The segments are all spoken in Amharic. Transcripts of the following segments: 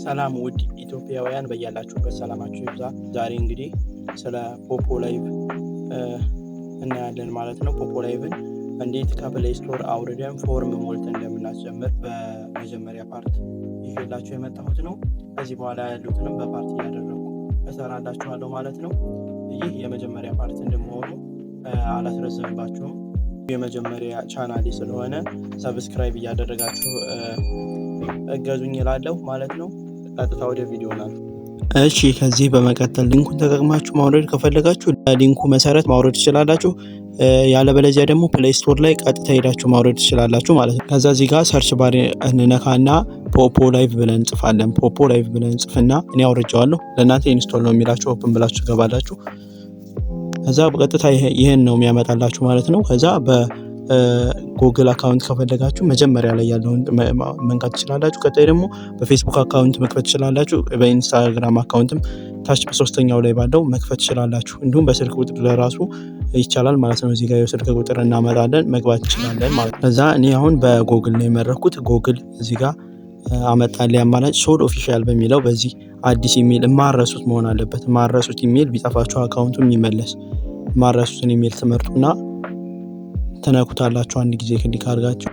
ሰላም ውድ ኢትዮጵያውያን በያላችሁበት ሰላማችሁ ይብዛ። ዛሬ እንግዲህ ስለ ፖፖ ላይቭ እናያለን ማለት ነው። ፖፖ ላይቭን እንዴት ከፕሌይ ስቶር አውርደን ፎርም ሞልተን እንደምናስጀምር በመጀመሪያ ፓርት ይዤላችሁ የመጣሁት ነው። ከዚህ በኋላ ያሉትንም በፓርት እያደረጉ እሰራላችኋለሁ ማለት ነው። ይህ የመጀመሪያ ፓርት እንደመሆኑ አላስረዘምባችሁም። የመጀመሪያ ቻናሌ ስለሆነ ሰብስክራይብ እያደረጋችሁ እገዙኝ እላለሁ ማለት ነው። ቀጥታ ወደ ቪዲዮ ናል። እሺ ከዚህ በመቀጠል ሊንኩን ተጠቅማችሁ ማውረድ ከፈለጋችሁ ሊንኩ መሰረት ማውረድ ትችላላችሁ። ያለበለዚያ ደግሞ ፕሌይ ስቶር ላይ ቀጥታ ሄዳችሁ ማውረድ ትችላላችሁ ማለት ነው። ከዛ እዚህ ጋር ሰርች ባር እንነካና ፖፖ ላይቭ ብለን እንጽፋለን። ፖፖ ላይቭ ብለን እንጽፍና እኔ አውርጄዋለሁ። ለእናንተ ኢንስቶል ነው የሚላችሁ። ኦፕን ብላችሁ ትገባላችሁ። ከዛ በቀጥታ ይሄን ነው የሚያመጣላችሁ ማለት ነው። ከዛ በጉግል አካውንት ከፈለጋችሁ መጀመሪያ ላይ ያለውን መንካት ትችላላችሁ። ቀጣይ ደግሞ በፌስቡክ አካውንት መክፈት ትችላላችሁ። በኢንስታግራም አካውንትም ታች በሶስተኛው ላይ ባለው መክፈት ትችላላችሁ። እንዲሁም በስልክ ቁጥር ለራሱ ይቻላል ማለት ነው። እዚህ ጋር የስልክ ቁጥር እናመጣለን መግባት እንችላለን ማለት ነው። ከዛ እኔ አሁን በጉግል ነው የመረኩት። ጉግል እዚህ ጋር አመጣልኝ አማራጭ ሶል ኦፊሻል በሚለው በዚህ አዲስ ኢሜል ማረሱት መሆን አለበት። ማረሱት ኢሜል ቢጠፋችሁ አካውንቱ የሚመለስ ማረሱትን ኢሜል ትመርጡና ተነኩታላችሁ። አንድ ጊዜ ክሊክ አድርጋችሁ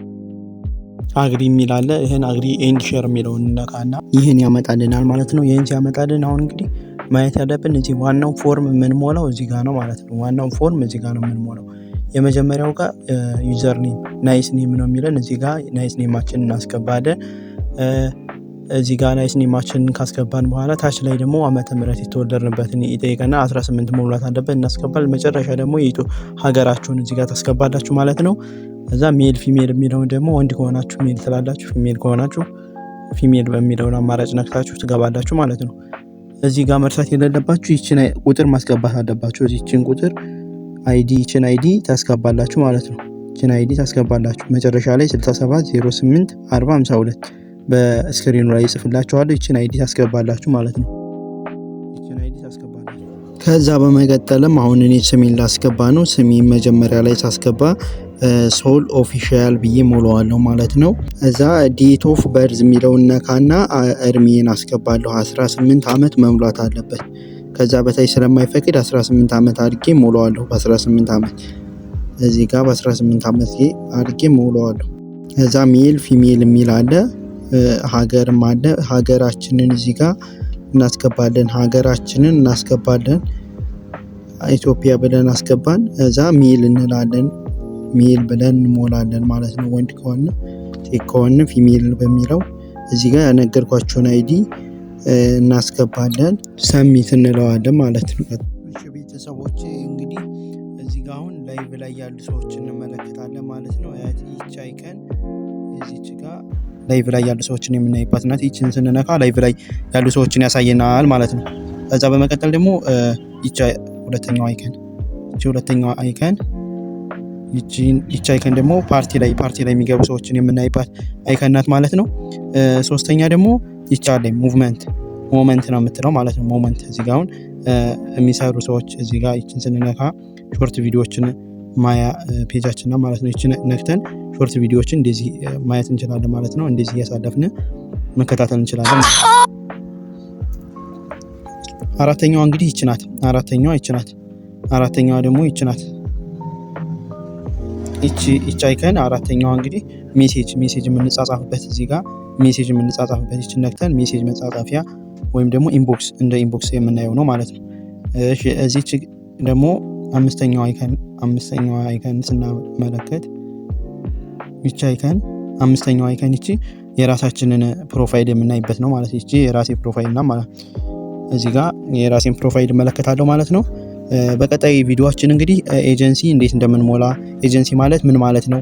አግሪ የሚል አለ። ይሄን አግሪ ኤንድ ሼር የሚለውን እንነካና ይሄን ያመጣልናል ማለት ነው። ይሄን ሲያመጣልን አሁን እንግዲህ ማየት ያለብን እዚህ ዋናው ፎርም የምንሞላው እዚህ ጋር ነው ማለት ነው። ዋናው ፎርም እዚህ ጋር ነው የምንሞላው። የመጀመሪያው ጋር ዩዘር ኔም ናይስ ኔም ነው የሚለን። እዚህ ጋር ናይስ ኔማችንን እናስገባለን። እዚህ ጋር ናይስ ኔማችንን ካስገባን በኋላ ታች ላይ ደግሞ ዓመተ ምህረት የተወለድንበትን ይጠይቀና 18 መሙላት አለበት እናስገባለን። መጨረሻ ደግሞ ሀገራችሁን እዚህ ጋር ታስገባላችሁ ማለት ነው። እዛ ሜል ፊሜል የሚለውን ደግሞ ወንድ ከሆናችሁ ሜል ትላላችሁ፣ ፊሜል ከሆናችሁ ፊሜል በሚለውን አማራጭ ነክታችሁ ትገባላችሁ ማለት ነው። እዚህ ጋር መርሳት የሌለባችሁ ይችን ቁጥር ማስገባት አለባችሁ። እዚህችን ቁጥር ይችን አይዲ ታስገባላችሁ ማለት ነው። ይችን አይዲ ታስገባላችሁ። መጨረሻ ላይ 67 08 40 52 በስክሪኑ ላይ ይጽፍላችኋል። ይችን አይዲ ታስገባላችሁ ማለት ነው። ይችን አይዲ ታስገባላችሁ። ከዛ በመቀጠልም አሁን እኔ ስሜን ላስገባ ነው። ስሜን መጀመሪያ ላይ ሳስገባ ሶል ኦፊሻል ብዬ ሞላዋለሁ ማለት ነው። እዛ ዴት ኦፍ በርዝ የሚለውን ነካና እድሜን አስገባለሁ። 18 ዓመት መሙላት አለበት። ከዛ በታይ ስለማይፈቅድ 18 ዓመት አድርጌ ሞላዋለሁ። በ18 ዓመት እዚህ ጋር በ18 ዓመት አድርጌ ሞላዋለሁ። እዛ ሜል ፊሜል የሚል አለ፣ ሀገርም አለ። ሀገራችንን እዚህ ጋር እናስገባለን። ሀገራችንን እናስገባለን። ኢትዮጵያ ብለን አስገባን። እዛ ሜል እንላለን። ሜል ብለን እንሞላለን ማለት ነው። ወንድ ከሆነ ሴት ከሆነ ፊሜል በሚለው እዚህ ጋር ያነገርኳቸውን አይዲ እናስገባለን። ሰሚት እንለዋለን ማለት ነው። እሺ ቤተሰቦች እንግዲህ እዚህ ጋር አሁን ላይቭ ላይ ያሉ ሰዎች እንመለከታለን ማለት ነው። ይቺ አይከን እዚች ጋር ላይቭ ላይ ያሉ ሰዎችን የምናይባት ናት። ይችን ስንነካ ላይቭ ላይ ያሉ ሰዎችን ያሳየናል ማለት ነው። ከዛ በመቀጠል ደግሞ ይቺ ሁለተኛው አይከን ይቺ አይከን ደግሞ ፓርቲ ላይ የሚገቡ ሰዎችን የምናይባት አይከን ናት ማለት ነው። ሶስተኛ ደግሞ ይቻለኝ ሞመንት ነው የምትለው ማለት ነው። ሞመንት እዚህ ጋር አሁን የሚሰሩ ሰዎች እዚህ ጋር ይችን ስንነካ ሾርት ቪዲዮዎችን ማያ ፔጃችን ነው ማለት ነው። ይችን ነክተን ሾርት ቪዲዮዎችን እንደዚህ ማየት እንችላለን ማለት ነው። እንደዚህ እያሳለፍን መከታተል እንችላለን። አራተኛዋ እንግዲህ ይች ናት። አራተኛዋ ደግሞ ይች ናት። ይች አይከን አራተኛዋ እንግዲህ ሜሴጅ የምንጻጻፍበት እዚህ ጋር ሜሴጅ የምንጻጻፍበት ይችን ነክተን ሜሴጅ መጻጻፊያ ወይም ደግሞ ኢንቦክስ የምናየው ነው ማለት ነው። እሺ እዚች ደግሞ አምስተኛው አይከን ስናመለከት ይቺ አይከን አምስተኛው አይከን ይቺ የራሳችንን ፕሮፋይል የምናይበት ነው ማለት ይቺ የራሴ ፕሮፋይል እና ማለት እዚህ ጋር የራሴን ፕሮፋይል እመለከታለሁ ማለት ነው። በቀጣይ ቪዲዮአችን እንግዲህ ኤጀንሲ እንዴት እንደምንሞላ ኤጀንሲ ማለት ምን ማለት ነው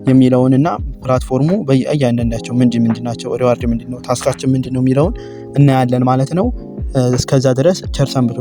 የሚለውን እና ፕላትፎርሙ በእያንዳንዳቸው ምንድን ናቸው፣ ሪዋርድ ምንድነው፣ ታስካችን ምንድነው የሚለውን እናያለን ማለት ነው። እስከዛ ድረስ ቸር ሰንብቱ።